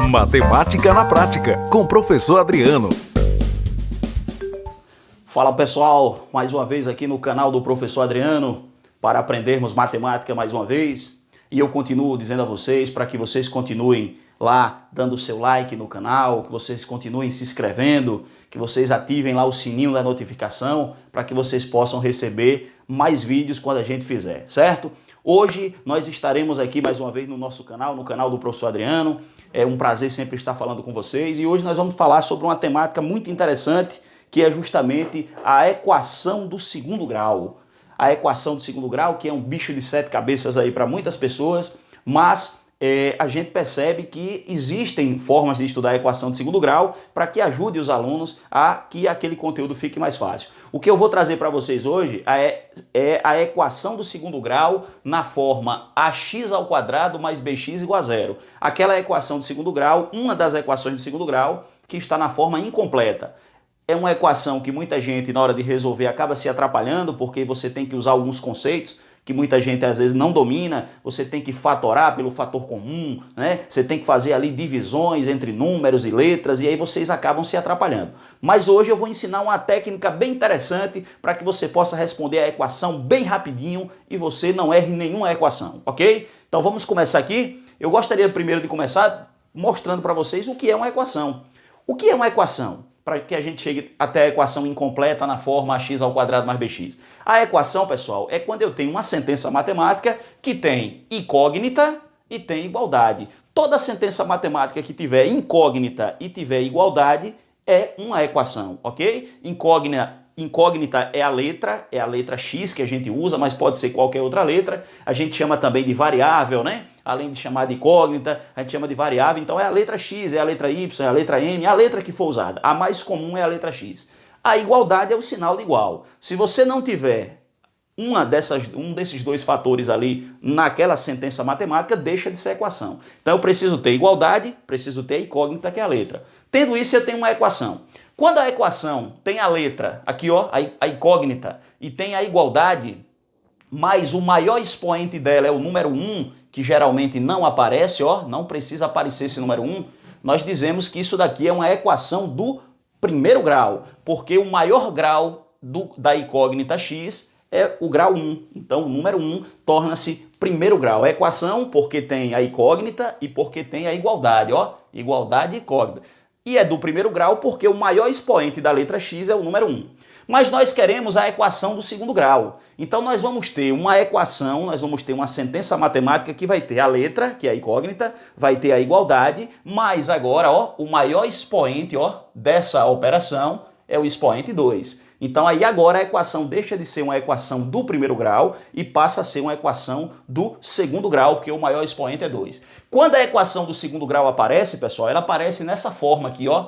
Matemática na Prática, com o professor Adriano. Fala pessoal, mais uma vez aqui no canal do professor Adriano, para aprendermos matemática mais uma vez. E eu continuo dizendo a vocês, para que vocês continuem lá dando o seu like no canal, que vocês continuem se inscrevendo, que vocês ativem lá o sininho da notificação, para que vocês possam receber mais vídeos quando a gente fizer, certo? Hoje nós estaremos aqui mais uma vez no nosso canal, no canal do professor Adriano. É um prazer sempre estar falando com vocês e hoje nós vamos falar sobre uma temática muito interessante, que é justamente a equação do segundo grau. A equação do segundo grau, que é um bicho de 7 cabeças aí para muitas pessoas, mas a gente percebe que existem formas de estudar a equação de segundo grau para que ajude os alunos a que aquele conteúdo fique mais fácil. O que eu vou trazer para vocês hoje é a equação do segundo grau na forma ax² mais bx igual a zero. Aquela equação do segundo grau, uma das equações do segundo grau, que está na forma incompleta. É uma equação que muita gente, na hora de resolver, acaba se atrapalhando, porque você tem que usar alguns conceitos que muita gente às vezes não domina. Você tem que fatorar pelo fator comum, né? Você tem que fazer ali divisões entre números e letras, e aí vocês acabam se atrapalhando. Mas hoje eu vou ensinar uma técnica bem interessante para que você possa responder a equação bem rapidinho e você não erre nenhuma equação, ok? Então vamos começar aqui. Eu gostaria primeiro de começar mostrando para vocês o que é uma equação. O que é uma equação? Para que a gente chegue até a equação incompleta na forma ax² mais bx. A equação, pessoal, é quando eu tenho uma sentença matemática que tem incógnita e tem igualdade. Toda sentença matemática que tiver incógnita e tiver igualdade é uma equação, ok? Incógnita é a letra x que a gente usa, mas pode ser qualquer outra letra. A gente chama também de variável, né? Além de chamar de incógnita, a gente chama de variável. Então é a letra x, é a letra y, é a letra m, a letra que for usada. A mais comum é a letra x. A igualdade é o sinal de igual. Se você não tiver um desses dois fatores ali naquela sentença matemática, deixa de ser equação. Então eu preciso ter igualdade, preciso ter a incógnita, que é a letra. Tendo isso, eu tenho uma equação. Quando a equação tem a letra, aqui ó, a incógnita, e tem a igualdade, mas o maior expoente dela é o número 1, que geralmente não aparece, ó, não precisa aparecer esse número 1, nós dizemos que isso daqui é uma equação do primeiro grau, porque o maior grau da incógnita x é o grau 1. Então o número 1 torna-se primeiro grau. A equação porque tem a incógnita e porque tem a igualdade, ó, igualdade e incógnita. E é do primeiro grau porque o maior expoente da letra x é o número 1. Mas nós queremos a equação do segundo grau. Então nós vamos ter uma equação, nós vamos ter uma sentença matemática que vai ter a letra, que é a incógnita, vai ter a igualdade, mas agora, ó, o maior expoente, ó, dessa operação é o expoente 2. Então aí agora a equação deixa de ser uma equação do primeiro grau e passa a ser uma equação do segundo grau, porque o maior expoente é 2. Quando a equação do segundo grau aparece, pessoal, ela aparece nessa forma aqui, ó,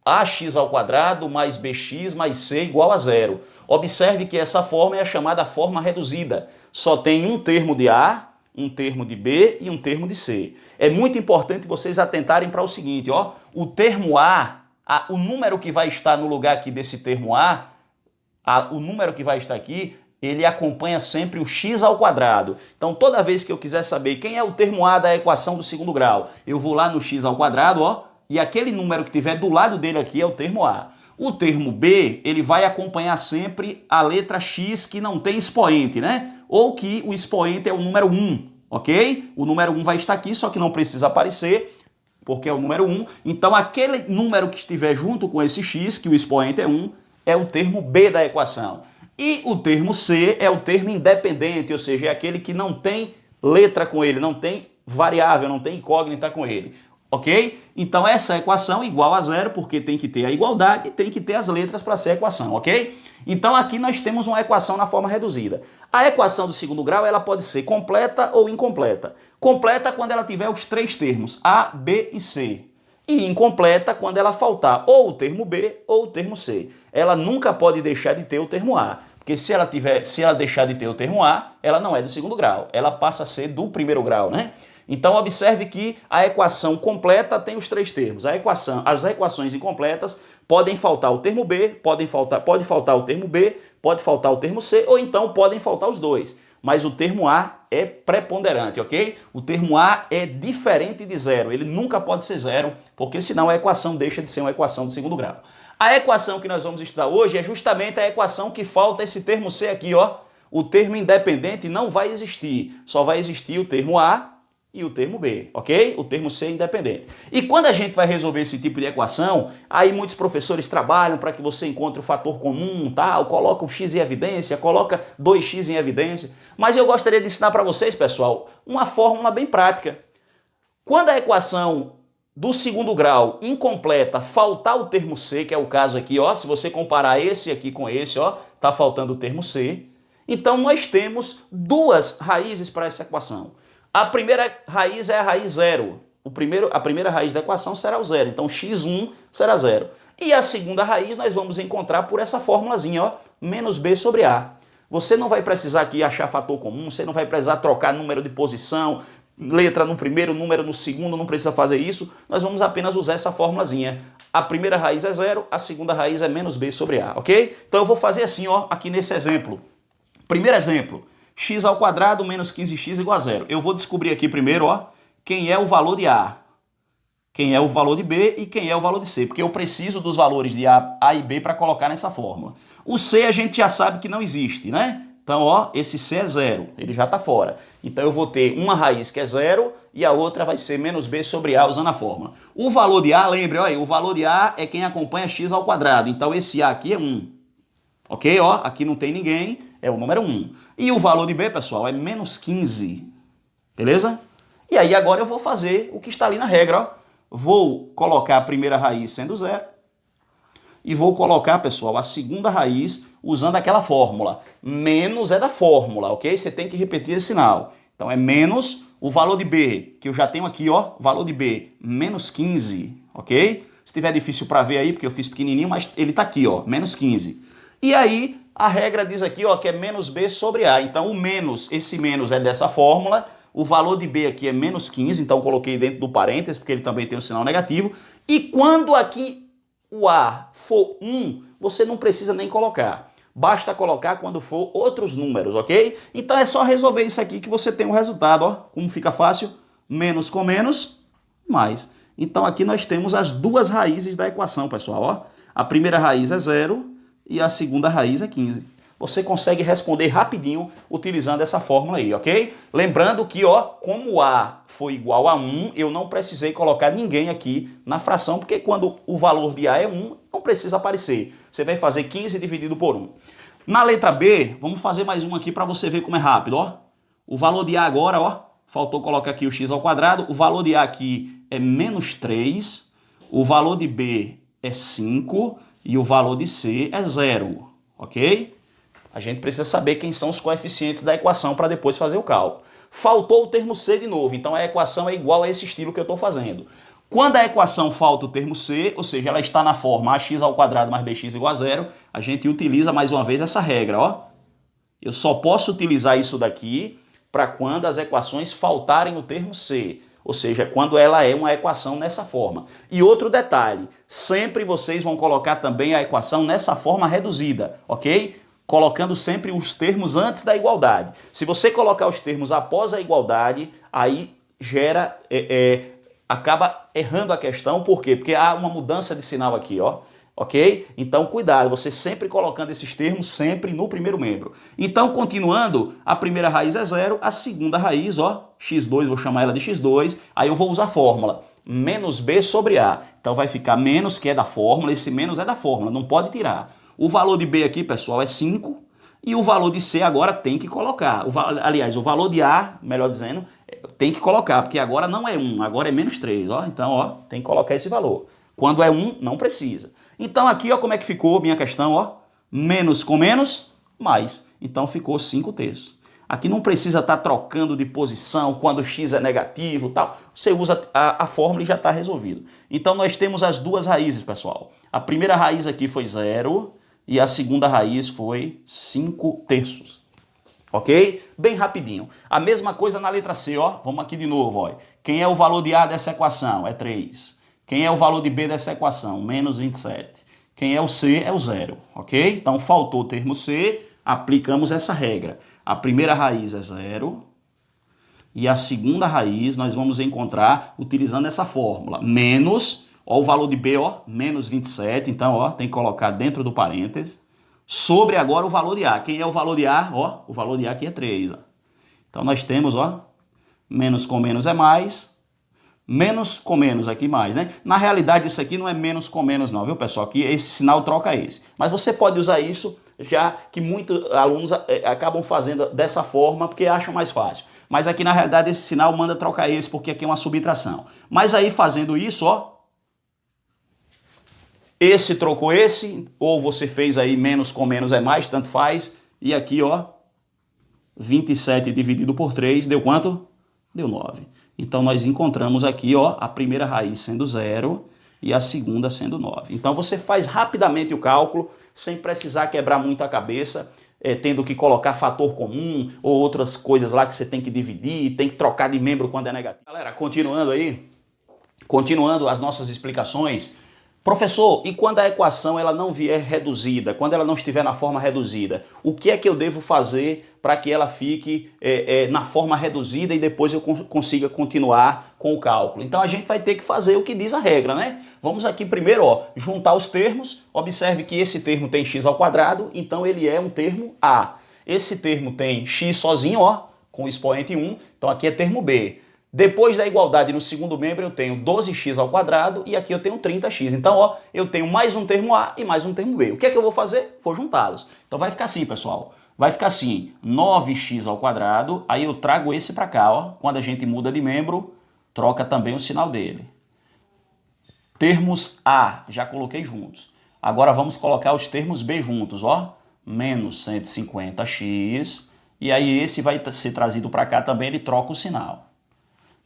ax² mais bx mais c igual a zero. Observe que essa forma é a chamada forma reduzida. Só tem um termo de A, um termo de B e um termo de C. É muito importante vocês atentarem para o seguinte, ó, o termo o número que vai estar no lugar aqui desse termo o número que vai estar aqui, ele acompanha sempre o x². Então toda vez que eu quiser saber quem é o termo A da equação do segundo grau, eu vou lá no x², ó, e aquele número que tiver do lado dele aqui é o termo A. O termo B, ele vai acompanhar sempre a letra x que não tem expoente, né? Ou que o expoente é o número 1, ok? O número 1 vai estar aqui, só que não precisa aparecer, porque é o número 1. Então aquele número que estiver junto com esse x, que o expoente é 1, é o termo B da equação. E o termo C é o termo independente, ou seja, é aquele que não tem letra com ele, não tem variável, não tem incógnita com ele. Ok? Então essa equação é igual a zero, porque tem que ter a igualdade e tem que ter as letras para ser equação, ok? Então aqui nós temos uma equação na forma reduzida. A equação do segundo grau ela pode ser completa ou incompleta. Completa quando ela tiver os três termos, A, B e C. E incompleta quando ela faltar ou o termo B ou o termo C. Ela nunca pode deixar de ter o termo A. Porque se ela deixar de ter o termo A, ela não é do segundo grau. Ela passa a ser do primeiro grau, né? Então observe que a equação completa tem os três termos. As equações incompletas podem faltar o termo B, pode faltar o termo B, pode faltar o termo C, ou então podem faltar os dois. Mas o termo A é preponderante, ok? O termo A é diferente de zero, ele nunca pode ser zero, porque senão a equação deixa de ser uma equação de segundo grau. A equação que nós vamos estudar hoje é justamente a equação que falta esse termo C aqui, ó. O termo independente não vai existir, só vai existir o termo A e o termo B, ok? O termo C é independente. E quando a gente vai resolver esse tipo de equação, aí muitos professores trabalham para que você encontre o fator comum, tal, coloca o x em evidência, coloca 2x em evidência. Mas eu gostaria de ensinar para vocês, pessoal, uma fórmula bem prática. Quando a equação do segundo grau incompleta faltar o termo C, que é o caso aqui, ó, se você comparar esse aqui com esse, ó, tá faltando o termo C. Então nós temos duas raízes para essa equação. A primeira raiz é a raiz zero. A primeira raiz da equação será o zero. Então x1 será zero. E a segunda raiz nós vamos encontrar por essa formulazinha, ó, menos b sobre a. Você não vai precisar aqui achar fator comum, você não vai precisar trocar número de posição, letra no primeiro, número no segundo, não precisa fazer isso. Nós vamos apenas usar essa formulazinha. A primeira raiz é zero, a segunda raiz é menos b sobre a, ok? Então eu vou fazer assim, ó, aqui nesse exemplo. Primeiro exemplo, x ao quadrado menos 15x igual a zero. Eu vou descobrir aqui primeiro, ó, quem é o valor de A, quem é o valor de B e quem é o valor de C, porque eu preciso dos valores de A e B para colocar nessa fórmula. O C a gente já sabe que não existe, né? Então, ó, esse C é zero, ele já está fora. Então eu vou ter uma raiz que é zero e a outra vai ser menos B sobre A usando a fórmula. O valor de A, lembre, ó, o valor de A é quem acompanha x ao quadrado. Então esse A aqui é 1. Ok? Ó, aqui não tem ninguém, é o número 1. E o valor de B, pessoal, é menos 15. Beleza? E aí agora eu vou fazer o que está ali na regra, ó. Vou colocar a primeira raiz sendo zero. E vou colocar, pessoal, a segunda raiz usando aquela fórmula. Menos é da fórmula, ok? Você tem que repetir esse sinal. Então é menos o valor de B, que eu já tenho aqui, ó, valor de B, menos 15, ok? Se tiver difícil para ver aí, porque eu fiz pequenininho, mas ele está aqui, ó, menos 15. E aí a regra diz aqui, ó, que é menos B sobre A. Então o menos, esse menos é dessa fórmula. O valor de B aqui é menos 15, então eu coloquei dentro do parênteses, porque ele também tem um sinal negativo. E quando aqui o A for 1, você não precisa nem colocar. Basta colocar quando for outros números, ok? Então é só resolver isso aqui que você tem o resultado, ó. Como fica fácil? Menos com menos, mais. Então aqui nós temos as duas raízes da equação, pessoal, ó. A primeira raiz é 0 e a segunda raiz é 15. Você consegue responder rapidinho utilizando essa fórmula aí, ok? Lembrando que, ó, como A foi igual a 1, eu não precisei colocar ninguém aqui na fração, porque quando o valor de A é 1, não precisa aparecer. Você vai fazer 15 dividido por 1. Na letra B, vamos fazer mais um aqui para você ver como é rápido, ó. O valor de A agora, ó, faltou colocar aqui o x ao quadrado, o valor de A aqui é menos 3, o valor de B é 5 e o valor de C é 0, ok? A gente precisa saber quem são os coeficientes da equação para depois fazer o cálculo. Faltou o termo C de novo, então a equação é igual a esse estilo que eu estou fazendo. Quando a equação falta o termo C, ou seja, ela está na forma ax ao quadrado mais bx igual a zero, a gente utiliza mais uma vez essa regra, ó. Eu só posso utilizar isso daqui para quando as equações faltarem o termo C, ou seja, quando ela é uma equação nessa forma. E outro detalhe, sempre vocês vão colocar também a equação nessa forma reduzida, ok? Colocando sempre os termos antes da igualdade. Se você colocar os termos após a igualdade, aí acaba errando a questão. Por quê? Porque há uma mudança de sinal aqui, ó. Ok? Então, cuidado, você sempre colocando esses termos sempre no primeiro membro. Então, continuando, a primeira raiz é 0, a segunda raiz, ó, x2, vou chamar ela de x2, aí eu vou usar a fórmula, menos b sobre a. Então, vai ficar menos, que é da fórmula, esse menos é da fórmula, não pode tirar. O valor de B aqui, pessoal, é 5 e o valor de C agora tem que colocar. Aliás, o valor de A, melhor dizendo, tem que colocar, porque agora não é 1, agora é menos 3. Ó. Então, ó, tem que colocar esse valor. Quando é 1, não precisa. Então, aqui, ó, como é que ficou minha questão, ó? Menos com menos, mais. Então, ficou 5/3. Aqui não precisa estar trocando de posição quando x é negativo, tal. Você usa a fórmula e já está resolvido. Então, nós temos as duas raízes, pessoal. A primeira raiz aqui foi 0. E a segunda raiz foi 5/3. Ok? Bem rapidinho. A mesma coisa na letra C, ó. Vamos aqui de novo, ó. Quem é o valor de A dessa equação? É 3. Quem é o valor de B dessa equação? Menos 27. Quem é o C? É o 0. Ok? Então faltou o termo C, aplicamos essa regra. A primeira raiz é 0 e a segunda raiz nós vamos encontrar utilizando essa fórmula. Menos, ó, o valor de B, ó, menos 27, então, ó, tem que colocar dentro do parêntese, sobre agora o valor de A. Quem é o valor de A? Ó, o valor de A aqui é 3, ó. Então nós temos, ó, menos com menos é mais, menos com menos aqui mais, né? Na realidade isso aqui não é menos com menos não, viu pessoal? Aqui esse sinal troca esse. Mas você pode usar isso, já que muitos alunos acabam fazendo dessa forma porque acham mais fácil. Mas aqui na realidade esse sinal manda trocar esse porque aqui é uma subtração. Mas aí fazendo isso, ó, esse trocou esse, ou você fez aí menos com menos é mais, tanto faz. E aqui, ó, 27 dividido por 3 deu quanto? Deu 9. Então nós encontramos aqui, ó, a primeira raiz sendo 0 e a segunda sendo 9. Então você faz rapidamente o cálculo, sem precisar quebrar muito a cabeça, tendo que colocar fator comum ou outras coisas lá que você tem que dividir, tem que trocar de membro quando é negativo. Galera, continuando aí, continuando as nossas explicações. Professor, e quando a equação ela não vier reduzida, quando ela não estiver na forma reduzida, o que é que eu devo fazer para que ela fique na forma reduzida e depois eu consiga continuar com o cálculo? Então a gente vai ter que fazer o que diz a regra, né? Vamos aqui primeiro, ó, juntar os termos. Observe que esse termo tem x ao quadrado, então ele é um termo A. Esse termo tem x sozinho, ó, com o expoente 1, então aqui é termo B. Depois da igualdade no segundo membro eu tenho 12x ao quadrado e aqui eu tenho 30x. Então, ó, eu tenho mais um termo A e mais um termo B. O que é que eu vou fazer? Vou juntá-los. Então vai ficar assim, pessoal. Vai ficar assim, 9x ao quadrado, aí eu trago esse para cá, ó. Quando a gente muda de membro, troca também o sinal dele. Termos A, já coloquei juntos. Agora vamos colocar os termos B juntos, ó. Menos 150x, e aí esse vai ser trazido para cá também, ele troca o sinal.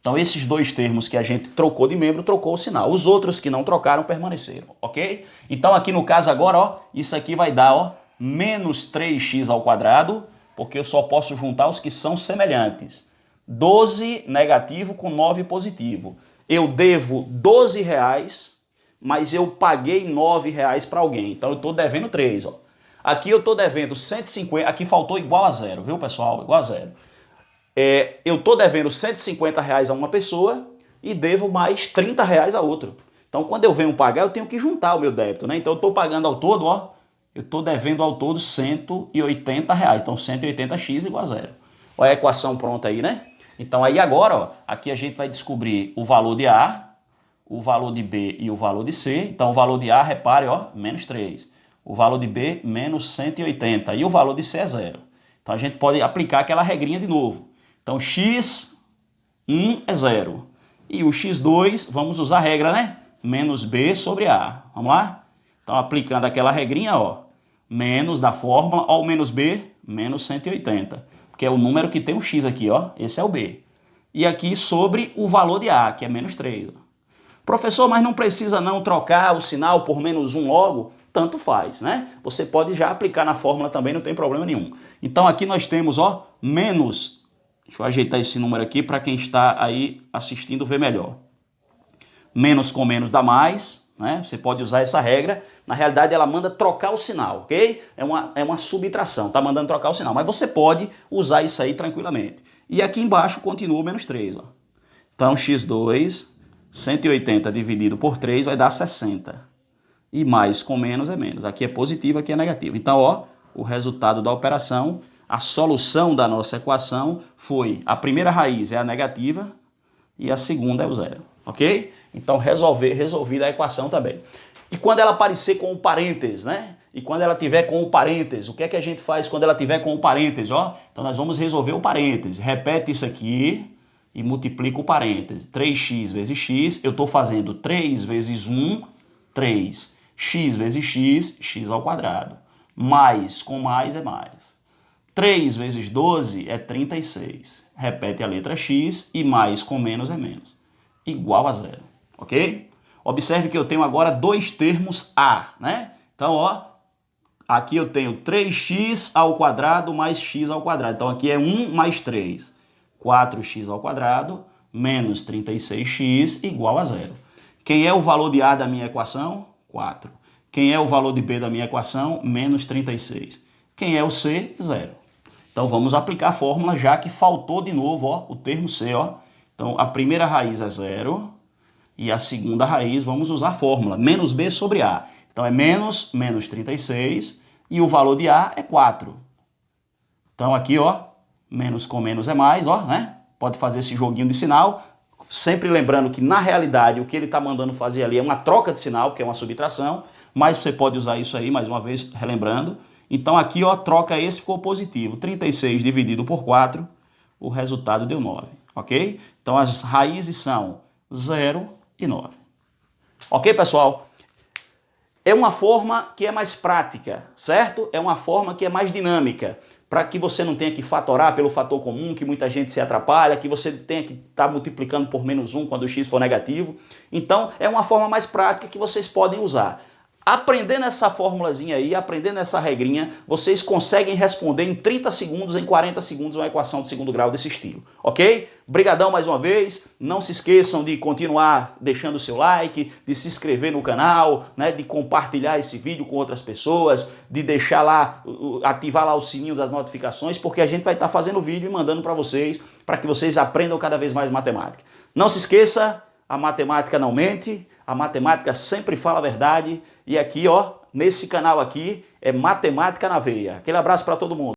Então esses dois termos que a gente trocou de membro, trocou o sinal. Os outros que não trocaram permaneceram, ok? Então aqui no caso agora, ó, isso aqui vai dar, ó, menos 3x ao quadrado, porque eu só posso juntar os que são semelhantes. 12 negativo com 9 positivo. Eu devo 12 reais, mas eu paguei 9 reais para alguém. Então eu estou devendo 3, ó. Aqui eu estou devendo 150, aqui faltou igual a zero, viu pessoal? Igual a zero. Eu estou devendo 150 reais a uma pessoa e devo mais 30 reais a outro. Então, quando eu venho pagar, eu tenho que juntar o meu débito, né? Então, eu estou pagando ao todo, ó, eu estou devendo ao todo 180 reais. Então, 180x igual a zero. Olha a equação pronta aí, né? Então, aí agora, ó, aqui a gente vai descobrir o valor de A, o valor de B e o valor de C. Então, o valor de A, repare, ó, menos 3. O valor de B, menos 180. E o valor de C é zero. Então, a gente pode aplicar aquela regrinha de novo. Então, x1 é 0. E o x2, vamos usar a regra, né? Menos b sobre a. Vamos lá? Então, aplicando aquela regrinha, ó. Menos da fórmula, ó, o menos b, menos 180. Porque é o número que tem o x aqui, ó. Esse é o b. E aqui sobre o valor de a, que é menos 3. Ó. Professor, mas não precisa não trocar o sinal por menos 1 logo? Tanto faz, né? Você pode já aplicar na fórmula também, não tem problema nenhum. Então, aqui nós temos, ó, menos... Deixa eu ajeitar esse número aqui para quem está aí assistindo ver melhor. Menos com menos dá mais, né? Você pode usar essa regra. Na realidade, ela manda trocar o sinal, ok? É uma subtração, tá mandando trocar o sinal. Mas você pode usar isso aí tranquilamente. E aqui embaixo continua o menos 3, ó. Então, x2, 180 dividido por 3 vai dar 60. E mais com menos é menos. Aqui é positivo, aqui é negativo. Então, ó, o resultado da operação... A solução da nossa equação foi, a primeira raiz é a negativa e a segunda é o zero, ok? Então resolvida a equação também. E quando ela aparecer com o parênteses, né? E quando ela tiver com o parênteses, o que é que a gente faz quando ela tiver com o parênteses, ó? Então nós vamos resolver o parênteses. Repete isso aqui e multiplica o parênteses. 3x vezes x, eu estou fazendo 3 vezes 1, 3. X vezes x, x ao quadrado. Mais com mais é mais. 3 vezes 12 é 36. Repete a letra x e mais com menos é menos. Igual a zero, ok? Observe que eu tenho agora dois termos A, né? Então, ó, aqui eu tenho 3x ao quadrado mais x ao quadrado. Então, aqui é 1 mais 3. 4x ao quadrado menos 36x igual a zero. Quem é o valor de A da minha equação? 4. Quem é o valor de B da minha equação? Menos 36. Quem é o C? 0. Então vamos aplicar a fórmula, já que faltou de novo, ó, o termo C, ó. Então a primeira raiz é 0 e a segunda raiz vamos usar a fórmula, menos B sobre A. Então é menos 36 e o valor de A é 4. Então aqui, ó, menos com menos é mais, ó, né? Pode fazer esse joguinho de sinal, sempre lembrando que na realidade o que ele está mandando fazer ali é uma troca de sinal, que é uma subtração, mas você pode usar isso aí, mais uma vez, relembrando. Então aqui, ó, troca esse, ficou positivo. 36 dividido por 4, o resultado deu 9, ok? Então as raízes são 0 e 9. Ok, pessoal? É uma forma que é mais prática, certo? É uma forma que é mais dinâmica, para que você não tenha que fatorar pelo fator comum, que muita gente se atrapalha, que você tenha que estar multiplicando por menos 1 quando o x for negativo. Então, é uma forma mais prática que vocês podem usar. Aprendendo essa formulazinha aí, aprendendo essa regrinha, vocês conseguem responder em 30 segundos, em 40 segundos, uma equação de segundo grau desse estilo, ok? Brigadão mais uma vez, não se esqueçam de continuar deixando o seu like, de se inscrever no canal, né, de compartilhar esse vídeo com outras pessoas, de deixar lá, ativar lá o sininho das notificações, porque a gente vai estar fazendo vídeo e mandando para que vocês aprendam cada vez mais matemática. Não se esqueça, a matemática não mente, a matemática sempre fala a verdade, e aqui, ó, nesse canal aqui, é matemática na veia. Aquele abraço para todo mundo.